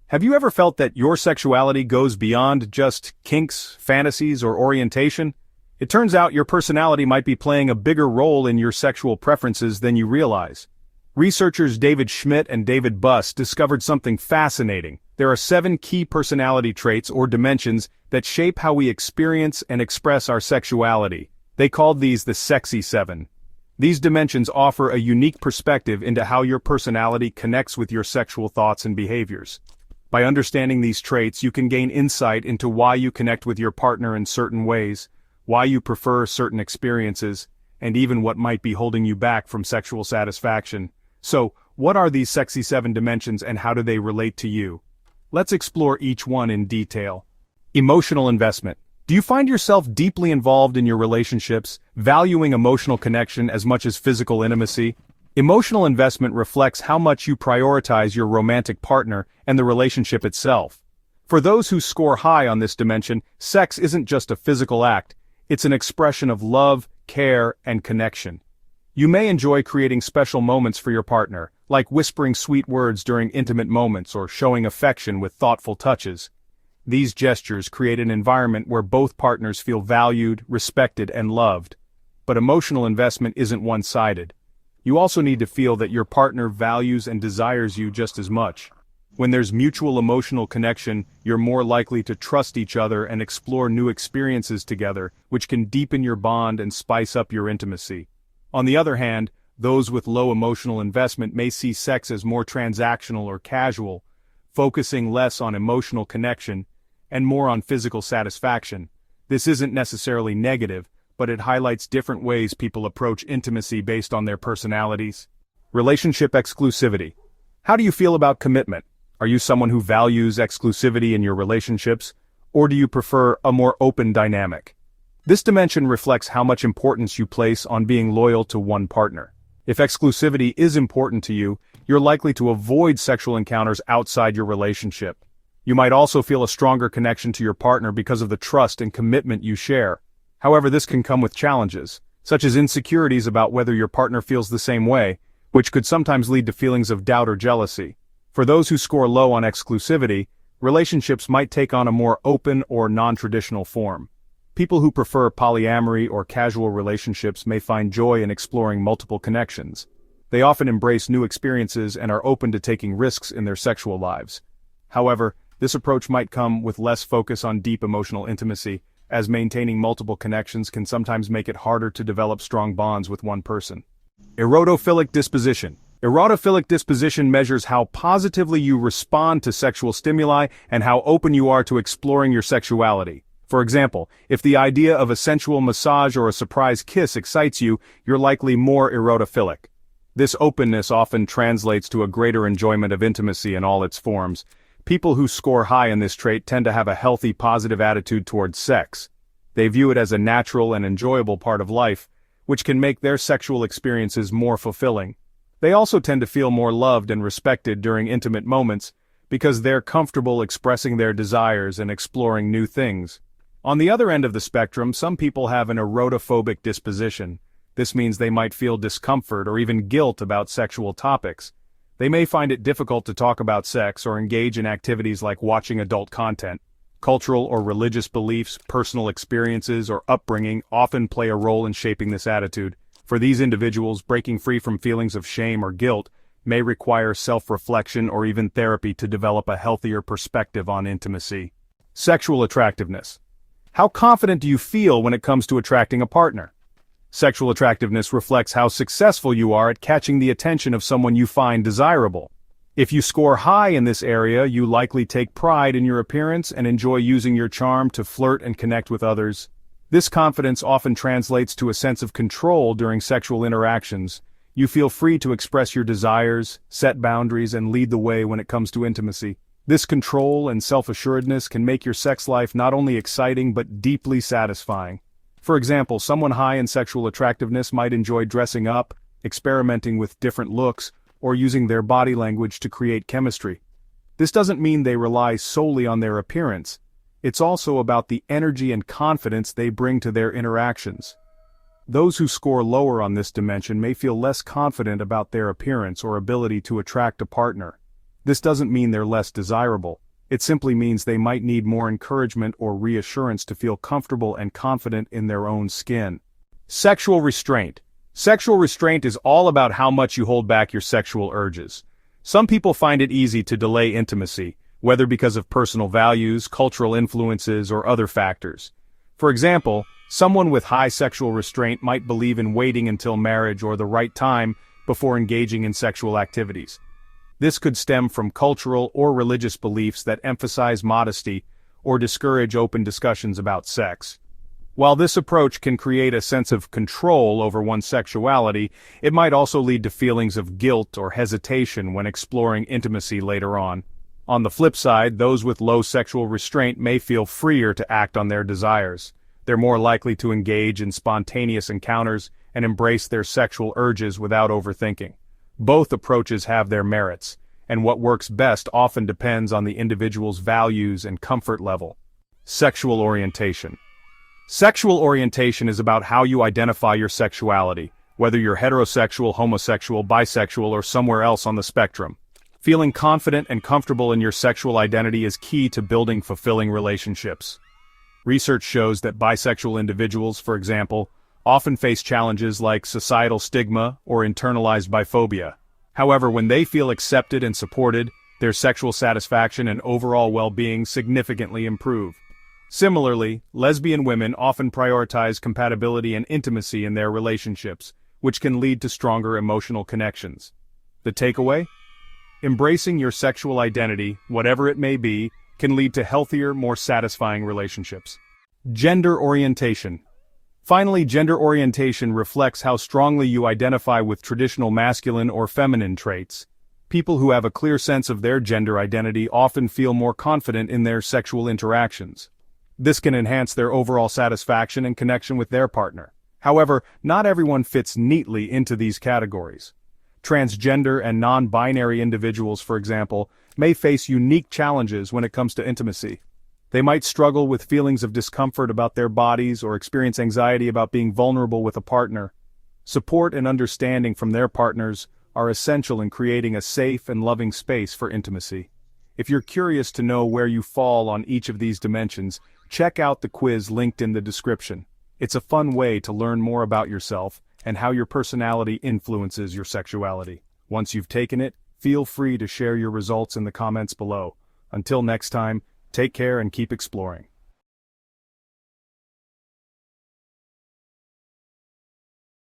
Have you ever felt that your sexuality goes beyond just kinks, fantasies, or orientation? It turns out your personality might be playing a bigger role in your sexual preferences than you realize. Researchers David Schmidt and David Buss discovered something fascinating. There are 7 key personality traits or dimensions that shape how we experience and express our sexuality. They called these the Sexy 7. These dimensions offer a unique perspective into how your personality connects with your sexual thoughts and behaviors. By understanding these traits, you can gain insight into why you connect with your partner in certain ways, why you prefer certain experiences, and even what might be holding you back from sexual satisfaction. So, what are these Sexy 7 dimensions and how do they relate to you? Let's explore each one in detail. Emotional investment. Do you find yourself deeply involved in your relationships, valuing emotional connection as much as physical intimacy? Emotional investment reflects how much you prioritize your romantic partner and the relationship itself. For those who score high on this dimension, sex isn't just a physical act, it's an expression of love, care, and connection. You may enjoy creating special moments for your partner, like whispering sweet words during intimate moments or showing affection with thoughtful touches. These gestures create an environment where both partners feel valued, respected, and loved. But emotional investment isn't one-sided. You also need to feel that your partner values and desires you just as much. When there's mutual emotional connection, you're more likely to trust each other and explore new experiences together, which can deepen your bond and spice up your intimacy. On the other hand, those with low emotional investment may see sex as more transactional or casual, focusing less on emotional connection and more on physical satisfaction. This isn't necessarily negative, but it highlights different ways people approach intimacy based on their personalities. Relationship exclusivity. How do you feel about commitment? Are you someone who values exclusivity in your relationships, or do you prefer a more open dynamic? This dimension reflects how much importance you place on being loyal to one partner. If exclusivity is important to you, you're likely to avoid sexual encounters outside your relationship. You might also feel a stronger connection to your partner because of the trust and commitment you share. However, this can come with challenges, such as insecurities about whether your partner feels the same way, which could sometimes lead to feelings of doubt or jealousy. For those who score low on exclusivity, relationships might take on a more open or non-traditional form. People who prefer polyamory or casual relationships may find joy in exploring multiple connections. They often embrace new experiences and are open to taking risks in their sexual lives. However, this approach might come with less focus on deep emotional intimacy, as maintaining multiple connections can sometimes make it harder to develop strong bonds with one person. Erotophilic disposition. Erotophilic disposition measures how positively you respond to sexual stimuli and how open you are to exploring your sexuality. For example, if the idea of a sensual massage or a surprise kiss excites you, you're likely more erotophilic. This openness often translates to a greater enjoyment of intimacy in all its forms. People who score high in this trait tend to have a healthy, positive attitude towards sex. They view it as a natural and enjoyable part of life, which can make their sexual experiences more fulfilling. They also tend to feel more loved and respected during intimate moments, because they're comfortable expressing their desires and exploring new things. On the other end of the spectrum, some people have an erotophobic disposition. This means they might feel discomfort or even guilt about sexual topics. They may find it difficult to talk about sex or engage in activities like watching adult content. Cultural or religious beliefs, personal experiences, or upbringing often play a role in shaping this attitude. For these individuals, breaking free from feelings of shame or guilt may require self-reflection or even therapy to develop a healthier perspective on intimacy. Sexual attractiveness. How confident do you feel when it comes to attracting a partner? Sexual attractiveness reflects how successful you are at catching the attention of someone you find desirable. If you score high in this area, you likely take pride in your appearance and enjoy using your charm to flirt and connect with others. This confidence often translates to a sense of control during sexual interactions. You feel free to express your desires, set boundaries, and lead the way when it comes to intimacy. This control and self-assuredness can make your sex life not only exciting but deeply satisfying. For example, someone high in sexual attractiveness might enjoy dressing up, experimenting with different looks, or using their body language to create chemistry. This doesn't mean they rely solely on their appearance. It's also about the energy and confidence they bring to their interactions. Those who score lower on this dimension may feel less confident about their appearance or ability to attract a partner. This doesn't mean they're less desirable. It simply means they might need more encouragement or reassurance to feel comfortable and confident in their own skin. Sexual restraint. Sexual restraint is all about how much you hold back your sexual urges. Some people find it easy to delay intimacy, whether because of personal values, cultural influences, or other factors. For example, someone with high sexual restraint might believe in waiting until marriage or the right time before engaging in sexual activities. This could stem from cultural or religious beliefs that emphasize modesty or discourage open discussions about sex. While this approach can create a sense of control over one's sexuality, it might also lead to feelings of guilt or hesitation when exploring intimacy later on. On the flip side, those with low sexual restraint may feel freer to act on their desires. They're more likely to engage in spontaneous encounters and embrace their sexual urges without overthinking. Both approaches have their merits, and what works best often depends on the individual's values and comfort level. Sexual orientation. Sexual orientation is about how you identify your sexuality, whether you're heterosexual, homosexual, bisexual, or somewhere else on the spectrum. Feeling confident and comfortable in your sexual identity is key to building fulfilling relationships. Research shows that bisexual individuals, for example, often face challenges like societal stigma or internalized biphobia. However, when they feel accepted and supported, their sexual satisfaction and overall well-being significantly improve. Similarly, lesbian women often prioritize compatibility and intimacy in their relationships, which can lead to stronger emotional connections. The takeaway? Embracing your sexual identity, whatever it may be, can lead to healthier, more satisfying relationships. Gender orientation. Finally, gender orientation reflects how strongly you identify with traditional masculine or feminine traits. People who have a clear sense of their gender identity often feel more confident in their sexual interactions. This can enhance their overall satisfaction and connection with their partner. However, not everyone fits neatly into these categories. Transgender and non-binary individuals, for example, may face unique challenges when it comes to intimacy. They might struggle with feelings of discomfort about their bodies or experience anxiety about being vulnerable with a partner. Support and understanding from their partners are essential in creating a safe and loving space for intimacy. If you're curious to know where you fall on each of these dimensions, check out the quiz linked in the description. It's a fun way to learn more about yourself and how your personality influences your sexuality. Once you've taken it, feel free to share your results in the comments below. Until next time, take care and keep exploring.